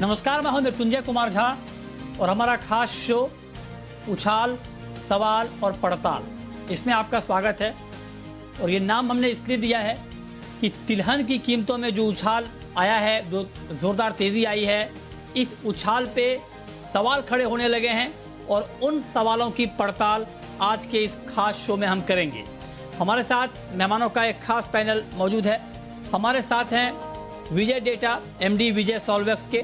नमस्कार, मैं हूं मृत्युंजय कुमार झा और हमारा खास शो उछाल, सवाल और पड़ताल, इसमें आपका स्वागत है। और ये नाम हमने इसलिए दिया है कि तिलहन की कीमतों में जो उछाल आया है, जो ज़ोरदार तेज़ी आई है, इस उछाल पे सवाल खड़े होने लगे हैं और उन सवालों की पड़ताल आज के इस खास शो में हम करेंगे। हमारे साथ मेहमानों का एक खास पैनल मौजूद है। हमारे साथ हैं विजय डेटा एमडी विजय सॉल्वेक्स के,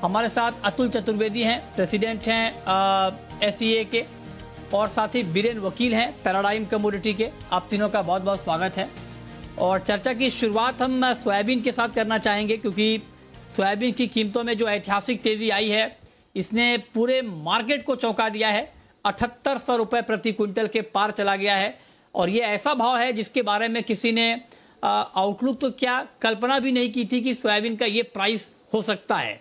हमारे साथ अतुल चतुर्वेदी हैं, प्रेसिडेंट हैं एसईए के, और साथ ही बीरेन वकील हैं पैराडाइम कमोडिटी के। आप तीनों का बहुत बहुत स्वागत है। और चर्चा की शुरुआत हम सोयाबीन के साथ करना चाहेंगे, क्योंकि सोयाबीन की कीमतों में जो ऐतिहासिक तेजी आई है, इसने पूरे मार्केट को चौंका दिया है। 7800 रुपये प्रति क्विंटल के पार चला गया है और ये ऐसा भाव है जिसके बारे में किसी ने आउटलुक तो क्या कल्पना भी नहीं की थी कि सोयाबीन का ये प्राइस हो सकता है।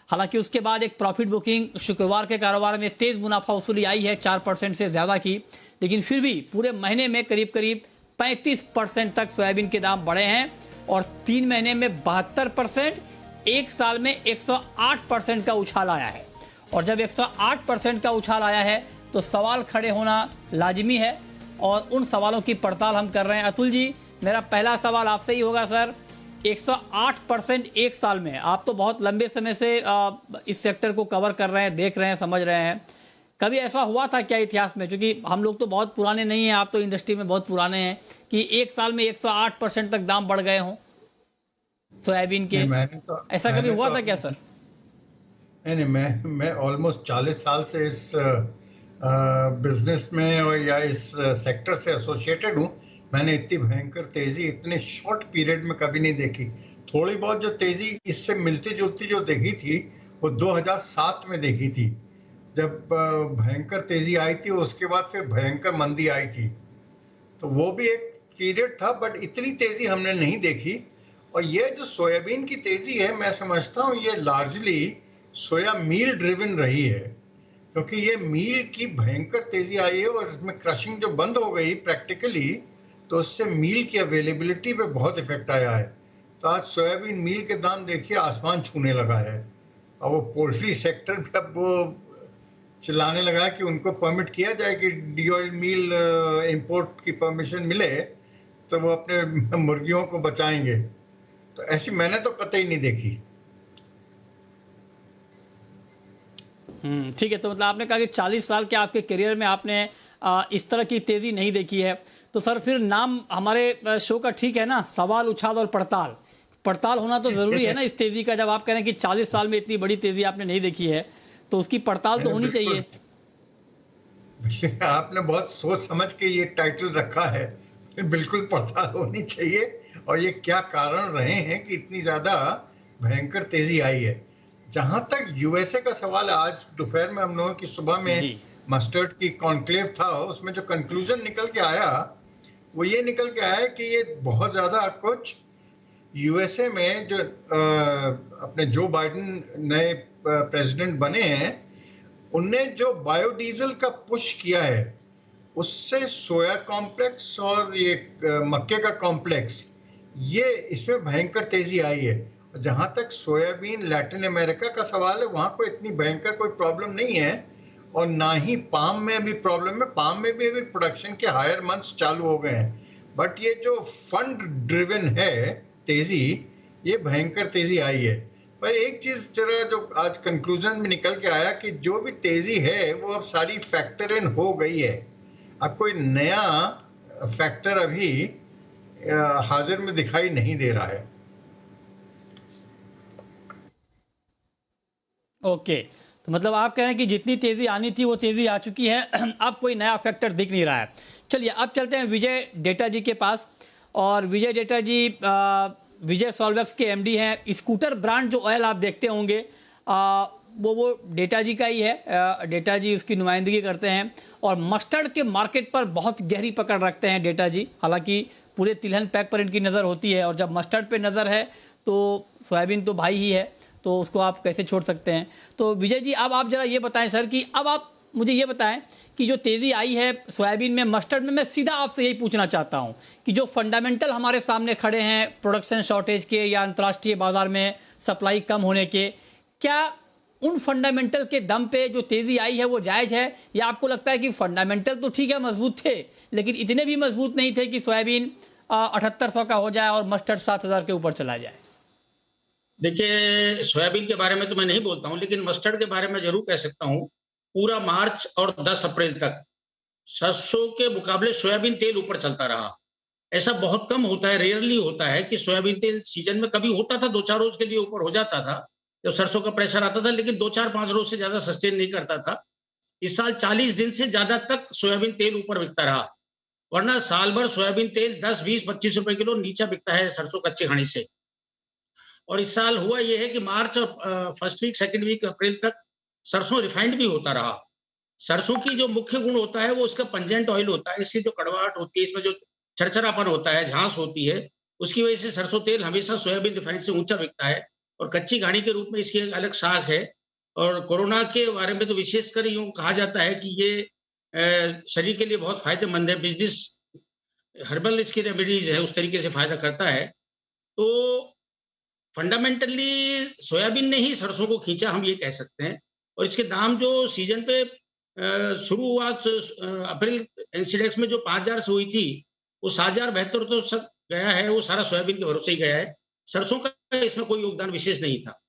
हालांकि उसके बाद एक प्रॉफिट बुकिंग शुक्रवार के कारोबार में तेज मुनाफा वसूली आई है 4% से ज्यादा की, लेकिन फिर भी पूरे महीने में करीब करीब 35% तक सोयाबीन के दाम बढ़े हैं और 3 महीने में 72%, एक साल में 108% का उछाल आया है। और जब 108% का उछाल आया है तो सवाल खड़े होना लाजिमी है और उन सवालों की पड़ताल हम कर रहे हैं। अतुल जी, मेरा पहला सवाल आपसे ही होगा सर। 108% एक साल में, आप तो बहुत लंबे समय से इस सेक्टर को कवर कर रहे हैं, देख रहे हैं, समझ रहे हैं। कभी ऐसा हुआ था क्या इतिहास में? क्योंकि हम लोग तो बहुत पुराने नहीं हैं, आप तो इंडस्ट्री में बहुत पुराने हैं, कि एक साल में 108% तक दाम बढ़ गए हों सोयाबीन के। ऐसा कभी हुआ था क्या सर? नहीं, मैं ऑलमोस्ट 40 साल से इस बिजनेस में और या इस सेक्टर से एसोसिएटेड हूँ। मैंने इतनी भयंकर तेजी इतने शॉर्ट पीरियड में कभी नहीं देखी। थोड़ी बहुत जो तेजी इससे मिलती जुलती जो देखी थी वो 2007 में देखी थी, जब भयंकर तेजी आई थी। उसके बाद फिर भयंकर मंदी आई थी, तो वो भी एक पीरियड था, बट इतनी तेजी हमने नहीं देखी। और ये जो सोयाबीन की तेजी है, मैं समझता हूँ ये लार्जली सोया मील ड्रिवन रही है, क्योंकि ये मील की भयंकर तेजी आई है और इसमें क्रशिंग जो बंद हो गई प्रैक्टिकली, तो उससे मील की अवेलेबिलिटी पे बहुत इफेक्ट आया है। तो आज सोयाबीन मील के दाम देखिए आसमान छूने लगा है। और वो पोल्ट्री सेक्टर भी अब वो चिल्लाने लगा है कि उनको परमिट किया जाए कि डी ऑयल मील इंपोर्ट की परमिशन मिले तो वो अपने मुर्गियों को बचाएंगे। तो ऐसी मैंने तो कतई नहीं देखी। ठीक है। तो मतलब आपने कहा कि 40 साल के आपके करियर में आपने इस तरह की तेजी नहीं देखी है। तो सर फिर नाम हमारे शो का ठीक है ना, सवाल, उछाल और पड़ताल। पड़ताल होना तो जरूरी है ना इस तेजी का। जब आप कह रहे हैं कि 40 साल में इतनी बड़ी तेजी आपने नहीं देखी है, तो उसकी पड़ताल तो होनी चाहिए। आपने बहुत सोच समझ के ये टाइटल रखा है। बिल्कुल पड़ताल होनी चाहिए। और ये क्या कारण रहे हैं कि इतनी ज्यादा भयंकर तेजी आई है। जहां तक यूएसए का सवाल है, आज दोपहर में हम लोगों की सुबह में मस्टर्ड की कॉन्क्लेव था, उसमें जो कंक्लूजन निकल के आया वो ये निकल के आया कि ये बहुत ज्यादा कुछ यूएसए में जो अपने जो बाइडेन नए प्रेसिडेंट बने हैं, उनने जो बायोडीजल का पुश किया है, उससे सोया कॉम्प्लेक्स और ये मक्के का कॉम्प्लेक्स, ये इसमें भयंकर तेजी आई है। जहां तक सोयाबीन लैटिन अमेरिका का सवाल है, वहां कोई इतनी भयंकर कोई प्रॉब्लम नहीं है और ना ही पाम में भी प्रॉब्लम है। पाम में भी प्रोडक्शन के हायर मंथ्स चालू हो गए हैं। बट ये जो फंड ड्रिवन है तेजी, ये भयंकर तेजी आई है। पर एक चीज जरा जो आज कंक्लूजन में निकल के आया कि जो भी तेजी है वो अब सारी फैक्टर इन हो गई है। अब कोई नया फैक्टर अभी हाजिर में दिखाई नहीं दे रहा है। ओके, तो मतलब आप कह रहे हैं कि जितनी तेजी आनी थी वो तेजी आ चुकी है, अब कोई नया फैक्टर दिख नहीं रहा है। चलिए अब चलते हैं विजय डेटा जी के पास। और विजय डेटा जी विजय सॉल्वेक्स के एमडी हैं। स्कूटर ब्रांड जो ऑयल आप देखते होंगे वो डेटा जी का ही है। डेटा जी उसकी नुमाइंदगी करते हैं और मस्टर्ड के मार्केट पर बहुत गहरी पकड़ रखते हैं डेटा जी। हालांकि पूरे तिलहन पैक पर इनकी नज़र होती है और जब मस्टर्ड पे नज़र है तो सोयाबीन तो भाई ही है, तो उसको आप कैसे छोड़ सकते हैं। तो विजय जी अब आप जरा ये बताएं सर कि अब आप मुझे ये बताएं कि जो तेजी आई है सोयाबीन में, मस्टर्ड में, मैं सीधा आपसे यही पूछना चाहता हूं कि जो फंडामेंटल हमारे सामने खड़े हैं प्रोडक्शन शॉर्टेज के या अंतर्राष्ट्रीय बाजार में सप्लाई कम होने के, क्या उन फंडामेंटल के दम पे जो तेजी आई है वो जायज है, या आपको लगता है कि फंडामेंटल तो ठीक है मजबूत थे लेकिन इतने भी मजबूत नहीं थे कि सोयाबीन 7800 का हो जाए और मस्टर्ड 7000 के ऊपर चला जाए? देखिए, सोयाबीन के बारे में तो मैं नहीं बोलता हूं, लेकिन मस्टर्ड के बारे में जरूर कह सकता हूं। पूरा मार्च और 10 अप्रैल तक सरसों के मुकाबले सोयाबीन तेल ऊपर चलता रहा। ऐसा बहुत कम होता है, रेयरली होता है कि सोयाबीन तेल सीजन में कभी होता था 2-4 रोज के लिए ऊपर हो जाता था जब सरसों का प्रेशर आता था, लेकिन 2-4-5 रोज से ज्यादा सस्टेन नहीं करता था। इस साल 40 दिन से ज्यादा तक सोयाबीन तेल ऊपर बिकता रहा, वरना साल भर सोयाबीन तेल 10, 20, 25 रुपए किलो नीचा बिकता है सरसों कच्चे घानी से। और इस साल हुआ यह है कि मार्च और फर्स्ट वीक सेकंड वीक अप्रैल तक सरसों रिफाइंड भी होता रहा। सरसों की जो मुख्य गुण होता है वो इसका पंजेंट ऑयल होता है, इसकी जो कड़वाहट होती है, इसमें जो छरछरापन होता है, झांस होती है, उसकी वजह से सरसों तेल हमेशा सोयाबीन रिफाइंड से ऊंचा बिकता है। और कच्ची घानी के रूप में इसकी एक अलग साख है। और कोरोना के बारे में तो विशेषकर यूं कहा जाता है कि ये शरीर के लिए बहुत फायदेमंद है, बिजनेस हर्बल इसकी रेमेडीज है, उस तरीके से फायदा करता है। तो फंडामेंटली सोयाबीन ने ही सरसों को खींचा, हम ये कह सकते हैं। और इसके दाम जो सीजन पे शुरू हुआ अप्रैल इंसिडेक्स में जो 5000 से हुई थी, वो 7072 तो सब गया है, वो सारा सोयाबीन के भरोसे ही गया है। सरसों का इसमें कोई योगदान विशेष नहीं था।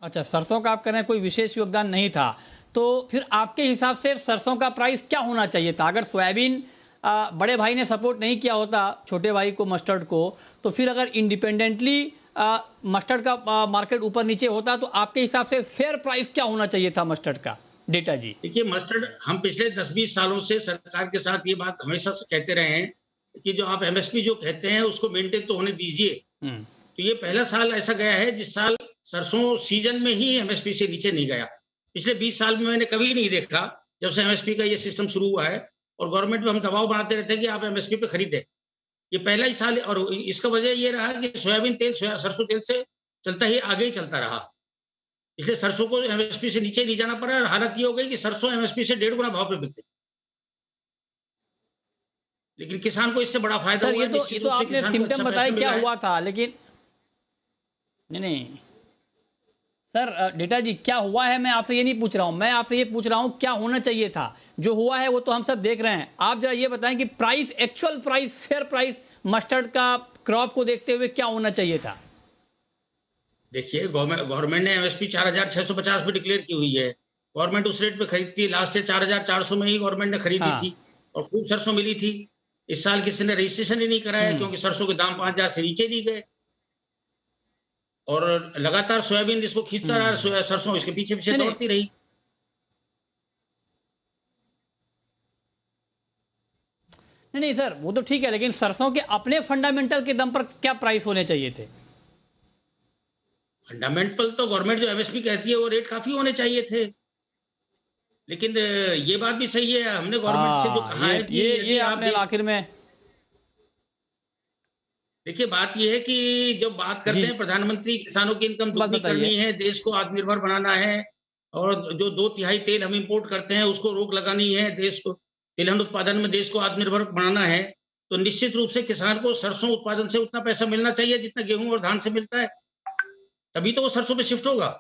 अच्छा, सरसों का आप कह रहे हैं कोई विशेष योगदान नहीं था, तो फिर आपके हिसाब से सरसों का प्राइस क्या होना चाहिए था? अगर सोयाबीन बड़े भाई ने सपोर्ट नहीं किया होता छोटे भाई को, मस्टर्ड को, तो फिर अगर इंडिपेंडेंटली मस्टर्ड का मार्केट ऊपर नीचे होता तो आपके हिसाब से फेयर प्राइस क्या होना चाहिए था मस्टर्ड का? डेटा जी। देखिए, मस्टर्ड हम पिछले 10-20 सालों से सरकार के साथ ये बात हमेशा से कहते रहे हैं कि जो आप एमएसपी जो कहते हैं उसको मेंटेन तो होने दीजिए। तो ये पहला साल ऐसा गया है जिस साल सरसों सीजन में ही एमएसपी से नीचे नहीं गया। पिछले 20 साल में मैंने कभी नहीं देखा जब से एमएसपी का ये सिस्टम शुरू हुआ है। और गवर्नमेंट पे हम दबाव बनाते रहते हैं कि आप एमएसपी पे खरीदें। ये पहला ही साल, और इसका वजह ये रहा कि सोयाबीन तेल सरसों तेल से चलता ही आगे ही चलता रहा, इसलिए सरसों को एमएसपी से नीचे नहीं जाना पड़ा। और हालत ये हो गई कि सरसों एमएसपी से 1.5 गुना भाव पे बिक गई। लेकिन किसान को इससे बड़ा फायदा हुआ। ये तो आपने सिम्टम बताया क्या हुआ था, लेकिन नहीं सर, डेटा जी क्या हुआ है मैं आपसे ये नहीं पूछ रहा हूं, मैं आपसे ये पूछ रहा हूं क्या होना चाहिए था। जो हुआ है वो तो हम सब देख रहे हैं। आप जरा ये बताएं कि price, actual price, fair price mustard का क्रॉप को देखते हुए क्या होना चाहिए था? देखिए, गवर्नमेंट ने एमएसपी 4650 पे डिक्लेयर की हुई है। गवर्नमेंट उस रेट पे खरीदती है। लास्ट ईयर 4400 में ही गवर्नमेंट ने खरीदी थी और खूब सरसों मिली थी। इस साल किसी ने रजिस्ट्रेशन ही नहीं कराया क्योंकि सरसों के दाम 5000 से नीचे नहीं गए। और लगातार सोयाबीन इसको खींचता रहा, सरसों इसके पीछे पीछे दौड़ती रही। नहीं सर, वो तो ठीक है, लेकिन सरसों के अपने फंडामेंटल के दम पर क्या प्राइस होने चाहिए थे? फंडामेंटल तो गवर्नमेंट जो एमएसपी कहती है वो रेट काफी होने चाहिए थे। लेकिन ये बात भी सही है, हमने गवर्नमेंट से जो कहा है कि ये आपने आखिर में देखिए, बात यह है कि जब बात करते हैं प्रधानमंत्री किसानों की इनकम दुगनी करनी है, देश को आत्मनिर्भर बनाना है, और जो 2/3 तेल हम इंपोर्ट करते हैं उसको रोक लगानी है, देश को तिलहन उत्पादन में देश को आत्मनिर्भर बनाना है, तो निश्चित रूप से किसान को सरसों उत्पादन से उतना पैसा मिलना चाहिए जितना गेहूं और धान से मिलता है। तभी तो वो सरसों पे शिफ्ट होगा।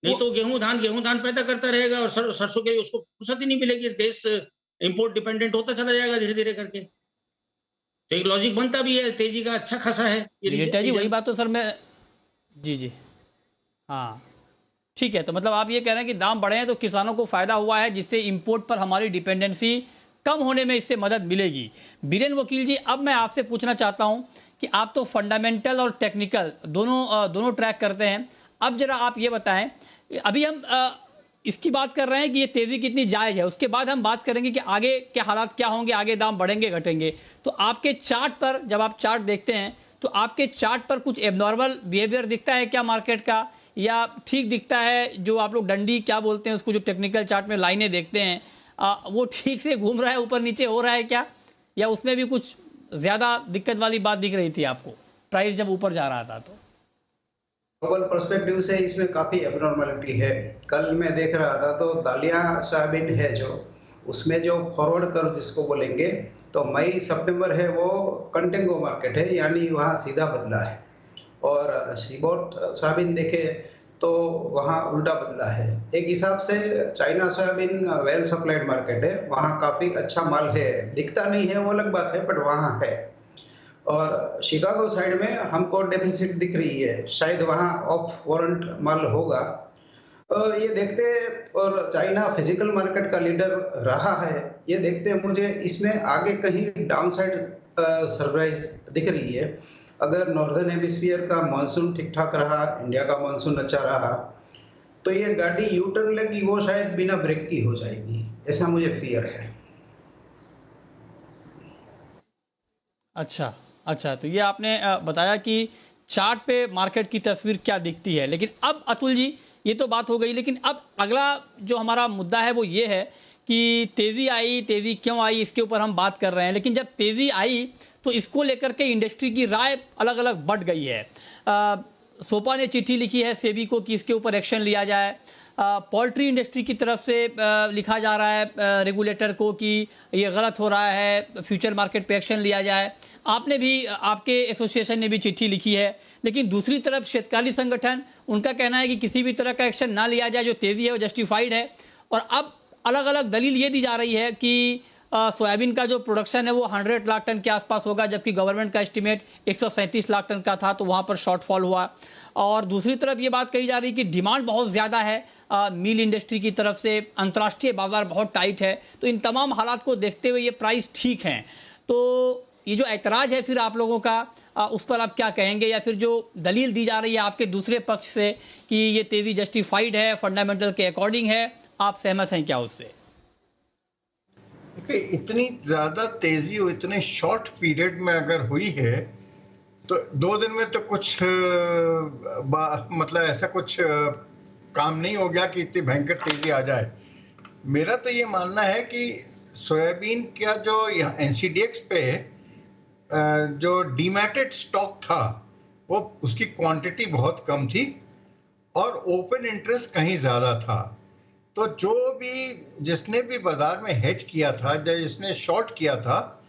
नहीं तो गेहूं धान पैदा करता रहेगा और सरसों के उसको फुर्सत ही नहीं मिलेगी। देश इंपोर्ट डिपेंडेंट होता चला जाएगा धीरे धीरे करके। तो एक लॉजिक बनता भी है, तेजी का अच्छा खासा है जी। वही बात तो सर मैं जी हाँ ठीक है। तो मतलब आप ये कह रहे हैं कि दाम बढ़े हैं तो किसानों को फायदा हुआ है, जिससे इंपोर्ट पर हमारी डिपेंडेंसी कम होने में इससे मदद मिलेगी। बीरेन वकील जी, अब मैं आपसे पूछना चाहता हूं कि आप तो फंडामेंटल और टेक्निकल दोनों ट्रैक करते हैं। अब जरा आप ये बताएं, अभी हम इसकी बात कर रहे हैं कि ये तेजी कितनी जायज है, उसके बाद हम बात करेंगे कि आगे के हालात क्या होंगे, आगे दाम बढ़ेंगे घटेंगे। तो आपके चार्ट पर, जब आप चार्ट देखते हैं तो आपके चार्ट पर कुछ एबनॉर्मल बिहेवियर दिखता है क्या मार्केट का, या ठीक दिखता है? जो आप लोग डंडी क्या बोलते हैं उसको, जो टेक्निकल चार्ट में लाइनें देखते हैं, वो ठीक से घूम रहा है, ऊपर नीचे हो रहा है क्या, या उसमें भी कुछ ज्यादा दिक्कत वाली बात दिख रही थी आपको प्राइस जब ऊपर जा रहा था? तो ग्लोबल पर्सपेक्टिव से इसमें काफी एबनॉर्मलिटी है। कल मैं देख रहा था तो दालिया सोयाबीन है जो उसमें जो फॉरवर्ड कर्व जिसको बोलेंगे, तो मई सितंबर है वो कंटेंगो मार्केट है, यानी वहाँ सीधा बदला है। और सीबोट सोयाबीन देखे तो वहाँ उल्टा बदला है। एक हिसाब से China soybean well supplied market है, वहाँ काफ़ी अच्छा माल है, दिखता नहीं है वो अलग बात है, बट वहाँ है। और शिकागो साइड में हमको डेफिसिट दिख रही है, शायद वहाँ ऑफ वारंट माल होगा। ये देखते, और चाइना फिजिकल मार्केट का लीडर रहा है, ये देखते मुझे इसमें आगे कहीं डाउन साइड सरप्राइज दिख रही है। अगर नॉर्दर्न हेमिस्फीयर का मानसून ठीक ठाक रहा, इंडिया का मानसून अच्छा रहा, तो ये गाड़ी यू टर्न लेगी, वो शायद बिना ब्रेक की हो जाएगी, ऐसा मुझे फियर है। अच्छा, अच्छा, तो ये आपने बताया कि चार्ट पे मार्केट की तस्वीर क्या दिखती है। लेकिन अब अतुल जी, ये तो बात हो गई, लेकिन अब अगला जो हमारा मुद्दा है वो ये है कि तेज़ी आई, तेज़ी क्यों आई, इसके ऊपर हम बात कर रहे हैं। लेकिन जब तेज़ी आई तो इसको लेकर के इंडस्ट्री की राय अलग अलग बढ़ गई है। सोपा ने चिट्ठी लिखी है सेबी को कि इसके ऊपर एक्शन लिया जाए। पोल्ट्री इंडस्ट्री की तरफ से लिखा जा रहा है रेगुलेटर को कि ये गलत हो रहा है, फ्यूचर मार्केट पे एक्शन लिया जाए। आपने भी, आपके एसोसिएशन ने भी चिट्ठी लिखी है। लेकिन दूसरी तरफ शेतकारी संगठन, उनका कहना है कि किसी भी तरह का एक्शन ना लिया जाए, जो तेज़ी है वो जस्टिफाइड है। और अब अलग अलग दलील ये दी जा रही है कि सोयाबीन का जो प्रोडक्शन है वो 100 लाख टन के आसपास होगा, जबकि गवर्नमेंट का एस्टिमेट 137 लाख टन का था, तो वहाँ पर शॉर्टफॉल हुआ। और दूसरी तरफ ये बात कही जा रही है कि डिमांड बहुत ज़्यादा है मील इंडस्ट्री की तरफ से, अंतर्राष्ट्रीय बाजार बहुत टाइट है। तो इन तमाम हालात को देखते हुए ये प्राइस ठीक हैं। तो ये जो ऐतराज़ है फिर आप लोगों का, उस पर आप क्या कहेंगे? या फिर जो दलील दी जा रही है आपके दूसरे पक्ष से कि ये तेज़ी जस्टिफाइड है, फंडामेंटल के अकॉर्डिंग है, आप सहमत हैं क्या उससे? देखिए, इतनी ज्यादा तेजी और इतने शॉर्ट पीरियड में अगर हुई है तो 2 दिन में तो कुछ मतलब ऐसा कुछ काम नहीं हो गया कि इतनी भयंकर तेजी आ जाए। मेरा तो ये मानना है कि सोयाबीन का जो एनसीडीएक्स पे जो डीमैटेड स्टॉक था वो उसकी क्वांटिटी बहुत कम थी और ओपन इंटरेस्ट कहीं ज्यादा था। तो जो भी जिसने भी बाजार में हेज किया था, जिसने शॉर्ट किया था,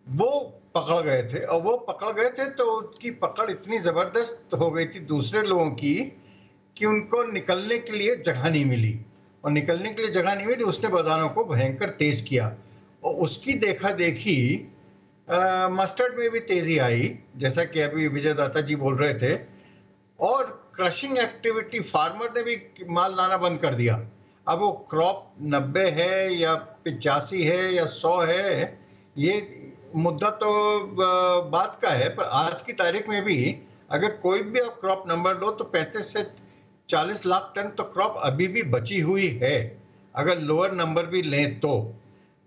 वो पकड़ गए थे। और वो पकड़ गए थे तो उसकी पकड़ इतनी जबरदस्त हो गई थी दूसरे लोगों की कि उनको निकलने के लिए जगह नहीं मिली। और निकलने के लिए जगह नहीं मिली, उसने बाजारों को भयंकर तेज किया। और उसकी देखा देखी मस्टर्ड में भी तेजी आई, जैसा कि अभी विजय दाता जी बोल रहे थे। और क्रशिंग एक्टिविटी, फार्मर ने भी माल लाना बंद कर दिया। अब वो क्रॉप 90 है या 85 है या 100 है, ये मुद्दा तो बात का है। पर आज की तारीख में भी अगर कोई भी आप क्रॉप नंबर लो तो 35 से 40 लाख टन तो क्रॉप अभी भी बची हुई है, अगर लोअर नंबर भी लें तो।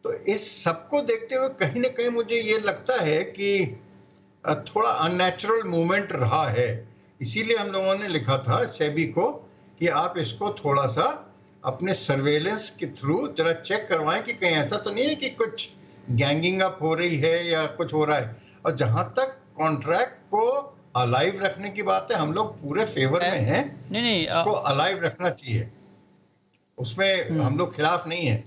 इस सबको देखते हुए कहीं ना कहीं मुझे ये लगता है कि थोड़ा अननेचुरल मूवमेंट रहा है। इसीलिए हम लोगों ने लिखा था सेबी को कि आप इसको थोड़ा सा अपने सर्वेलेंस के थ्रू जरा चेक करवाएं कि कहीं ऐसा तो नहीं है कि कुछ गैंगिंग अप हो रही है या कुछ हो रहा है। और जहां तक कॉन्ट्रैक्ट को अलाइव रखने की बात है, हम लोग पूरे फेवर में हैं। नहीं, इसको अलाइव रखना चाहिए, उसमें हम लोग खिलाफ नहीं है।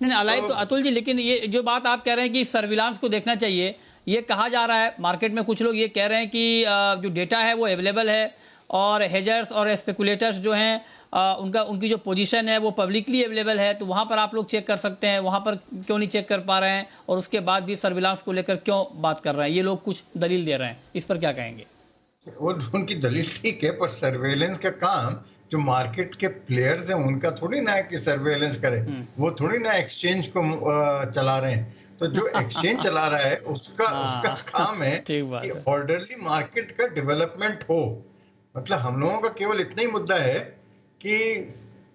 नहीं, अलाइव तो अतुल जी, लेकिन ये जो बात आप कह रहे हैं कि सर्विलांस को देखना चाहिए, ये कहा जा रहा है मार्केट में। कुछ लोग ये कह रहे हैं कि जो डेटा है वो अवेलेबल है और हेजर्स और स्पेकुलेटर्स जो हैं उनकी जो पोजीशन है वो पब्लिकली अवेलेबल है, तो वहाँ पर आप लोग चेक कर सकते हैं। वहाँ पर क्यों नहीं चेक कर पा रहे हैं और उसके बाद भी सर्विलांस को लेकर क्यों बात कर रहे हैं? ये लोग कुछ दलील दे रहे हैं, इस पर क्या कहेंगे? वो उनकी दलील ठीक है, पर सर्वेलेंस का काम जो मार्केट के प्लेयर्स हैं उनका थोड़ी ना है कि सर्वेलेंस करे। वो थोड़ी ना एक्सचेंज को चला रहे हैं। तो जो एक्सचेंज चला रहा है उसका काम है कि ऑर्डरली मार्केट का डेवलपमेंट हो। मतलब हम लोगों का केवल इतना ही मुद्दा है कि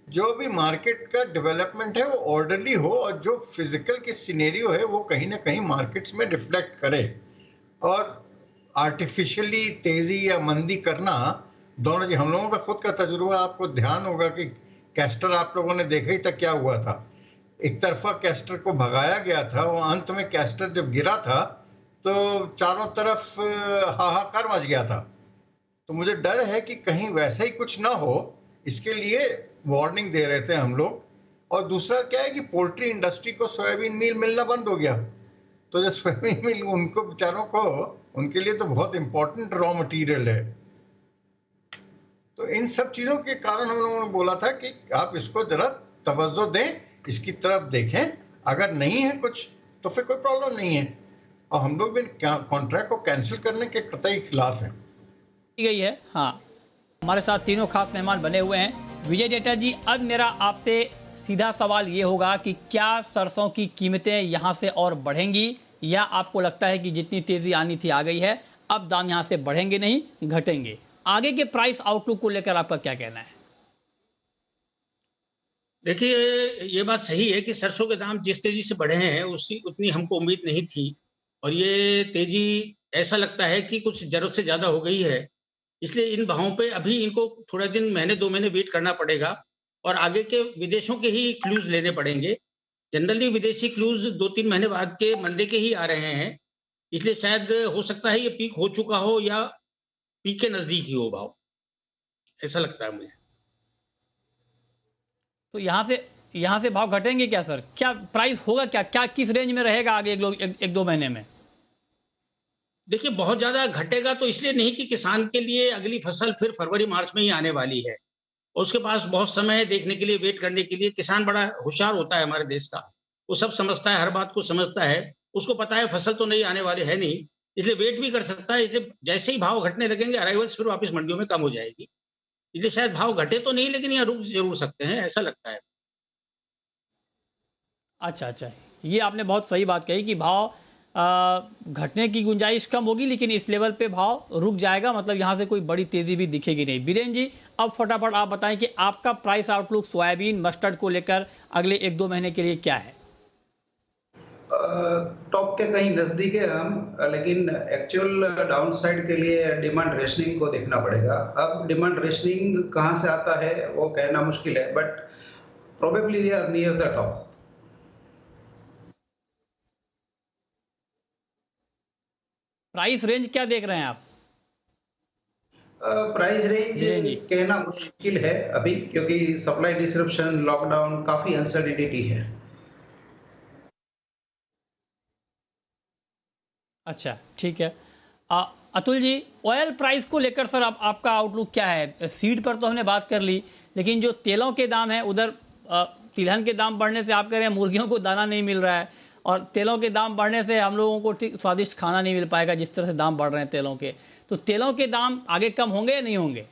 जो भी मार्केट का डेवलपमेंट है वो ऑर्डरली हो और जो फिजिकल की सिनेरियो है वो कहीं ना कहीं मार्केट्स में रिफ्लेक्ट करे। और आर्टिफिशियली तेजी या मंदी करना दोनों जी, हम लोगों का खुद का तजुर्बा, आपको ध्यान होगा कि कैस्टर आप लोगों ने देखा ही था क्या हुआ था। एक तरफा कैस्टर को भगाया गया था, वो अंत में कैस्टर जब गिरा था तो चारों तरफ हाहाकार मच गया था। तो मुझे डर है कि कहीं वैसा ही कुछ ना हो, इसके लिए वार्निंग दे रहे थे हम लोग। और दूसरा क्या है कि पोल्ट्री इंडस्ट्री को सोयाबीन मील मिलना बंद हो गया, तो जो सोयाबीन मील उनको बेचारों को, उनके लिए तो बहुत इंपॉर्टेंट रॉ मटेरियल है। तो इन सब चीजों के कारण हम लोगों ने बोला था कि आप इसको जरा तवज्जो दें, इसकी तरफ देखें, अगर नहीं है कुछ तो फिर कोई प्रॉब्लम नहीं है, और हम लोग भी कॉन्ट्रैक्ट को कैंसिल करने के कतई खिलाफ हैं। गई है। हाँ, हमारे साथ तीनों खास मेहमान बने हुए हैं। विजय डेटा जी, अब मेरा आपसे सीधा सवाल ये होगा कि क्या सरसों की कीमतें यहाँ से और बढ़ेंगी, या आपको लगता है कि जितनी तेजी आनी थी आ गई है, अब दाम यहाँ से बढ़ेंगे नहीं घटेंगे? आगे के प्राइस आउटलुक को लेकर आपका क्या कहना है? देखिए, ये बात सही है कि सरसों के दाम जिस तेजी से बढ़े हैं उसकी उतनी हमको उम्मीद नहीं थी, और ये तेजी ऐसा लगता है कि कुछ जरूरत से ज्यादा हो गई है। इसलिए इन भावों पे अभी इनको थोड़ा दिन, महीने 2 महीने वेट करना पड़ेगा, और आगे के विदेशों के ही क्लूज लेने पड़ेंगे। जनरली विदेशी क्लूज 2-3 महीने बाद के मंदे के ही आ रहे हैं, इसलिए शायद हो सकता है ये पीक हो चुका हो या पीक के नजदीक ही हो भाव, ऐसा लगता है मुझे। तो यहाँ से भाव घटेंगे क्या सर? क्या प्राइस होगा, क्या किस रेंज में रहेगा आगे एक दो महीने में? देखिए, बहुत ज्यादा घटेगा तो इसलिए नहीं कि किसान के लिए अगली फसल फिर फरवरी मार्च में ही आने वाली है, और उसके पास बहुत समय है देखने के लिए, वेट करने के लिए। किसान बड़ा होशियार होता है हमारे देश का, वो सब समझता है, हर बात को समझता है, उसको पता है फसल तो नहीं आने वाले है नहीं, इसलिए वेट भी कर सकता है। इसलिए जैसे ही भाव घटने लगेंगे, अराइवल्स फिर वापस मंडियों में कम हो जाएगी, इसलिए शायद भाव घटे तो नहीं, लेकिन यहाँ रुक जरूर सकते हैं, ऐसा लगता है। अच्छा, ये आपने बहुत सही बात कही कि भाव घटने की गुंजाइश कम होगी, लेकिन इस लेवल पे भाव रुक जाएगा, मतलब यहाँ से कोई बड़ी तेजी भी दिखेगी नहीं। बीरेन जी, अब फटाफट आप बताएं कि आपका प्राइस आउटलुक सोयाबीन मस्टर्ड को लेकर अगले 1-2 महीने के लिए क्या है? टॉप के कहीं नजदीक है हम, लेकिन एक्चुअल डाउन साइड के लिए डिमांड रेशनिंग को देखना पड़ेगा। अब डिमांड रेशनिंग कहाँ से आता है वो कहना मुश्किल है, but probably we are near the top. Price range क्या देख रहे हैं आप? प्राइस रेंज जी। कहना मुश्किल है अभी, क्योंकि सप्लाई डिसरप्शन, लॉकडाउन, काफी अनसर्टिनिटी है। अच्छा, ठीक है। अतुल जी, ऑयल प्राइस को लेकर सर आपका आउटलुक क्या है? सीड पर तो हमने बात कर ली, लेकिन जो तेलों के दाम है उधर तिलहन के दाम बढ़ने से आप कह रहे हैं मुर्गियों को दाना नहीं मिल रहा है, और तेलों के दाम बढ़ने से हम लोगों को ठीक स्वादिष्ट खाना नहीं मिल पाएगा जिस तरह से दाम बढ़ रहे हैं तेलों के। तो तेलों के दाम आगे कम होंगे या नहीं होंगे?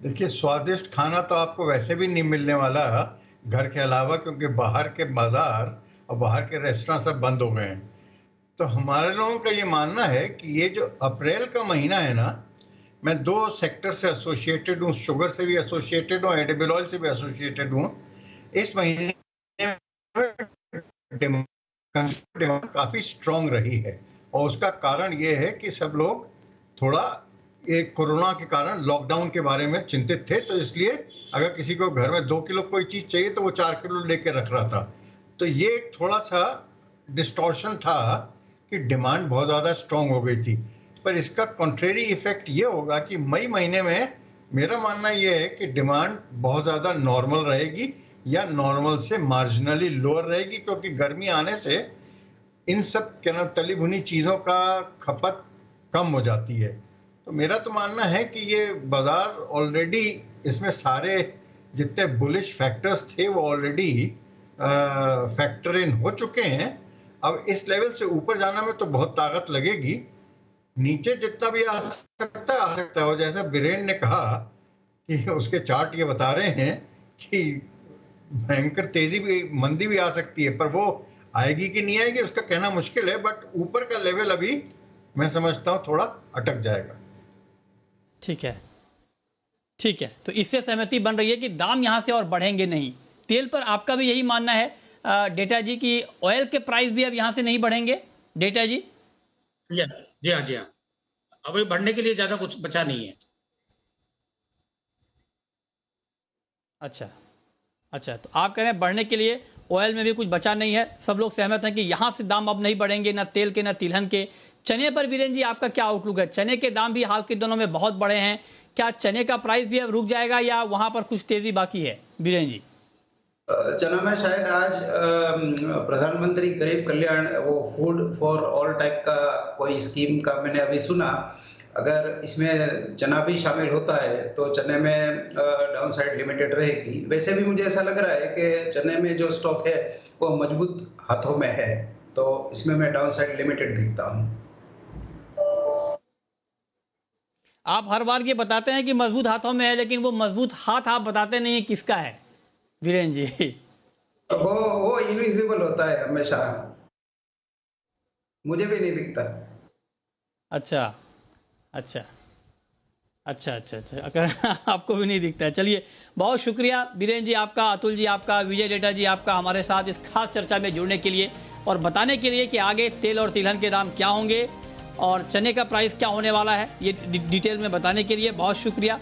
देखिए, स्वादिष्ट खाना तो आपको वैसे भी नहीं मिलने वाला घर के अलावा, क्योंकि बाहर के बाजार और बाहर के रेस्टोरेंट सब बंद हो गए हैं। तो हमारे लोगों का ये मानना है कि ये जो अप्रैल का महीना है ना, मैं 2 सेक्टर से एसोसिएटेड हूँ, शुगर से भी एसोसिएटेड हूँ, एडिबल ऑयल से भी एसोसिएटेड हूँ। इस महीने डिमांड काफी स्ट्रांग रही है, और उसका कारण ये है कि सब लोग थोड़ा एक कोरोना के कारण लॉकडाउन के बारे में चिंतित थे, तो इसलिए अगर किसी को घर में 2 किलो कोई चीज चाहिए तो वो 4 किलो लेके रख रहा था। तो ये एक थोड़ा सा डिस्टॉर्शन था कि डिमांड बहुत ज़्यादा स्ट्रांग हो गई थी। पर इसका कॉन्ट्रेरी इफेक्ट ये होगा कि मई महीने में मेरा मानना ये है कि डिमांड बहुत ज़्यादा नॉर्मल रहेगी, या नॉर्मल से मार्जिनली लोअर रहेगी, क्योंकि गर्मी आने से इन सब क्या नाम तली भुनी चीज़ों का खपत कम हो जाती है। तो मेरा तो मानना है कि ये बाजार ऑलरेडी, इसमें सारे जितने बुलिश फैक्टर्स थे वो ऑलरेडी फैक्टर इन हो चुके हैं। अब इस लेवल से ऊपर जाना में तो बहुत ताकत लगेगी, नीचे जितना भी आ सकता है। और जैसा बीरेन ने कहा कि उसके चार्ट ये बता रहे हैं कि भयंकर तेजी भी, मंदी भी आ सकती है, पर वो आएगी कि नहीं आएगी उसका कहना मुश्किल है। बट ऊपर का लेवल अभी मैं समझता हूँ थोड़ा अटक जाएगा। ठीक है, तो इससे सहमति बन रही है कि दाम यहाँ से और बढ़ेंगे नहीं। तेल पर आपका भी यही मानना है डेटा जी कि ऑयल के प्राइस भी अब यहाँ से नहीं बढ़ेंगे? डेटा जी? जी हाँ, अभी बढ़ने के लिए ज्यादा कुछ बचा नहीं है। अच्छा, तो आप कह रहे हैं बढ़ने के लिए ऑयल में भी कुछ बचा नहीं है। सब लोग सहमत हैं कि यहाँ से दाम अब नहीं बढ़ेंगे, ना तेल के ना तिलहन के। चने पर बीरेन जी आपका क्या आउटलुक है? चने के दाम भी हाल के दिनों में बहुत बढ़े हैं, क्या चने का प्राइस भी अब रुक जाएगा या वहां पर कुछ तेजी बाकी है बीरेन जी? चना में शायद आज प्रधानमंत्री गरीब कल्याण वो फूड फॉर ऑल टाइप का कोई स्कीम का मैंने अभी सुना। अगर इसमें चना भी शामिल होता है तो चने में डाउन साइड लिमिटेड रहेगी। वैसे भी मुझे ऐसा लग रहा है कि चने में जो स्टॉक है वो मजबूत हाथों में है, तो इसमें मैं डाउन साइड लिमिटेड देखता हूँ। आप हर बार ये बताते हैं कि मजबूत हाथों में है, लेकिन वो मजबूत हाथ आप बताते नहीं है किसका है वीरेंद्र जी। वो इनविजिबल होता है हमेशा, मुझे भी नहीं दिखता। अच्छा अच्छा अच्छा अच्छा अच्छा, अगर आपको भी नहीं दिखता है। चलिए, बहुत शुक्रिया वीरेंद्र जी आपका, अतुल जी आपका, विजय डेटा जी आपका हमारे साथ इस खास चर्चा में जुड़ने के लिए और बताने के लिए कि आगे तेल और तिलहन के दाम क्या होंगे और चने का प्राइस क्या होने वाला है, ये डिटेल में बताने के लिए बहुत शुक्रिया।